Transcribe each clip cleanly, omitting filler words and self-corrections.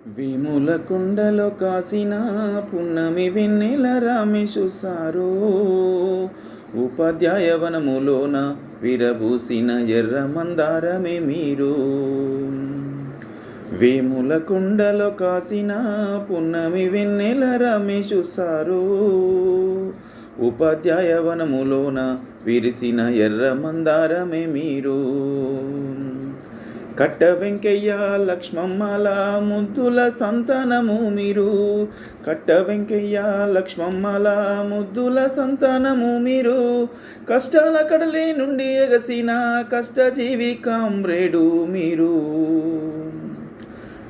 వేముల కొండలో కాసిన పున్నమి వెన్నెల రామేశు సారో, ఉపాధ్యాయవనములోన విరబూసిన ఎర్ర మందారమే మీరు. వేముల కొండలో కాసిన పున్నమి వెన్నెల రామేశు సారో, ఉపాధ్యాయవనములోన విరిసిన ఎర్ర మందారమే మీరు. కట్ట వెంకయ్య లక్ష్మమ్మల ముద్దుల సంతానము మీరు. కట్ట వెంకయ్య లక్ష్మమ్మల ముద్దుల సంతానము మీరు. కష్టాల కడలి నుండి ఎగసిన కష్టజీవి కామ్రేడు మీరు.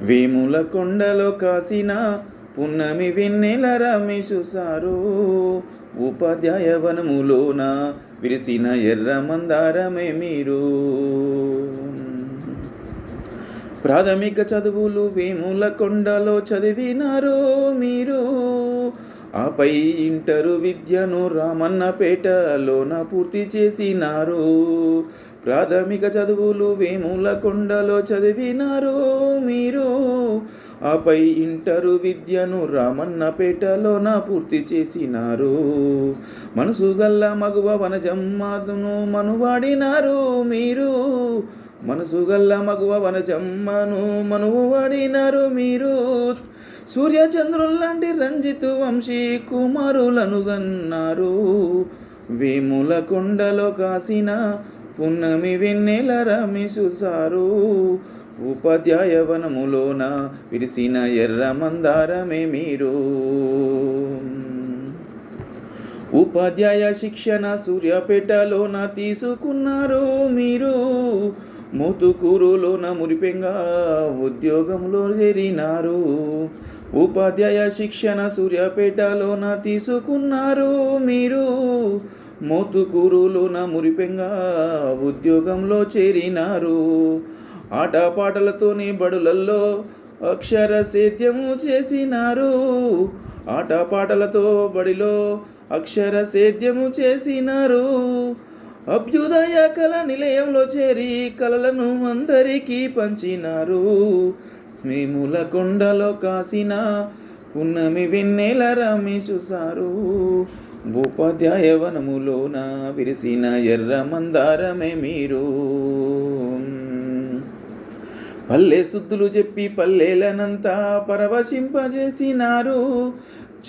వేముల కొండలో కాసిన పున్నమి వెన్నెల రమేశు సారో, ఉపాధ్యాయవనములోన విరిసిన ఎర్ర మందారమే మీరు. ప్రాథమిక చదువులు వేముల కొండలో చదివినారు మీరు. ఆపై ఇంటరు విద్యను రామన్నపేటలోన పూర్తి చేసినారు. ప్రాథమిక చదువులు వేముల కొండలో చదివినారు మీరు. ఆపై ఇంటరు విద్యను రామన్నపేటలోన పూర్తి చేసినారు. మనసు గల్ల మగువ వనజమ్మను మనువాడినారు మీరు. మనసు గల్ల మగువ వనజమ్మను మనువాడినారు మీరు. సూర్యచంద్రుల్లాంటి రంజితు వంశీ కుమారులను గన్నారు. వేముల కొండలో కాసిన పున్నమి వెన్నెల రమేశు సారో, ఉపాధ్యాయవనములోన విరిసిన ఎర్ర మందారమే మీరు. ఉపాధ్యాయ శిక్షణ సూర్యాపేటలోన తీసుకున్నారు మీరు. మోతుకూరులోన మురిపెంగా ఉద్యోగంలో చేరినారు. ఉపాధ్యాయ శిక్షణ సూర్యాపేటలోన తీసుకున్నారు మీరు. మోతుకూరులోన మురిపెంగా ఉద్యోగంలో చేరినారు. ఆటపాటలతోని బడులల్లో అక్షర సేద్యము చేసినారు. ఆటపాటలతో బడిలో అక్షర సేద్యము చేసినారు. అభ్యుదయ కళ నిలయంలో చేరి కళలను అందరికీ పంచినారు. వేముల కొండలో కాసిన పున్నమి వెన్నెల రమేశు సారో, ఉపాధ్యాయవనములోన విరిసిన ఎర్ర మందారమే మీరు. పల్లె సుద్దులు చెప్పి పల్లెలనంతా పరవశింపజేసినారు.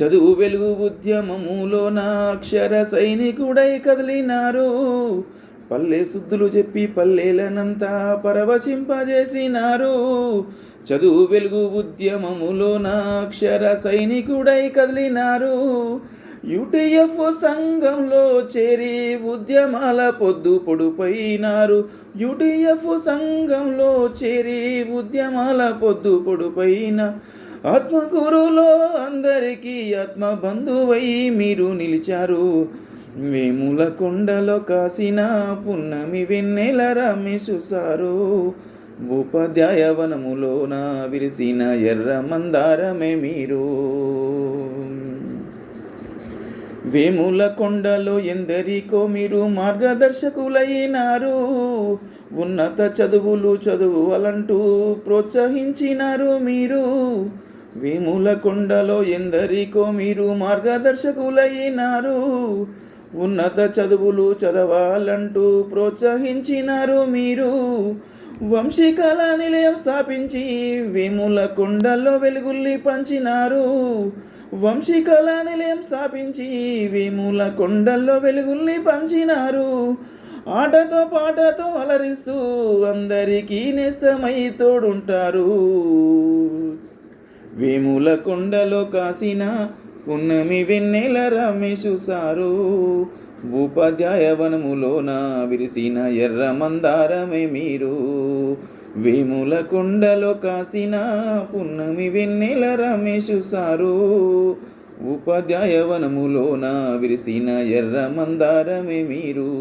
చదువు వెలుగు ఉద్యమములోన అక్షర సైనికుడై కదిలినారు. పల్లె సుద్దులు చెప్పి పల్లెలనంతా పరవశింపజేసినారు. చదువు వెలుగు ఉద్యమములోన అక్షర సైనికుడై కదిలినారు. యూటీఎఫ్ సంఘంలో చేరి ఉద్యమాల పొద్దు పొడుపైనారు. యూటీఎఫ్ సంఘంలో చేరి ఉద్యమాల పొద్దు పొడుపైన ఆత్మగురులో అందరికీ ఆత్మబంధువై మీరు నిలిచారు. వేముల కొండలో కాసిన పున్నమి వెన్నెల రమేశు సారో, ఉపాధ్యాయవనములోన విరిసిన ఎర్ర మందారమే మీరు. వేముల కొండలో ఎందరికో మీరు మార్గదర్శకులైనారు. ఉన్నత చదువులు చదువులంటూ ప్రోత్సహించినారు మీరు. వేముల కొండలో ఎందరికో మీరు మార్గదర్శకులైనారు. ఉన్నత చదువులు చదవాలంటూ ప్రోత్సహించినారు మీరు. వంశీకళ నిలయం స్థాపించి వేముల కొండలో వెలుగుల్ని పంచినారు. వంశీకళ నిలయం స్థాపించి వేముల కొండల్లో వెలుగుల్ని పంచినారు. ఆటతో పాటతో అలరిస్తూ అందరికీ నేస్తమై తోడుంటారు. వేముల కొండలో కాసిన పున్నమి వెన్నెల రమేశు సారో, ఉపాధ్యాయవనములోన విరిసిన ఎర్ర మందారమే మీరు. వేముల కొండలో కాసిన పున్నమి వెన్నెల రమేశు సారో, ఉపాధ్యాయవనములోన విరిసిన ఎర్ర మందారమే మీరు.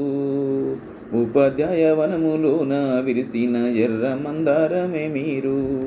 ఉపాధ్యాయవనములోన విరిసిన ఎర్ర మందారమే మీరు.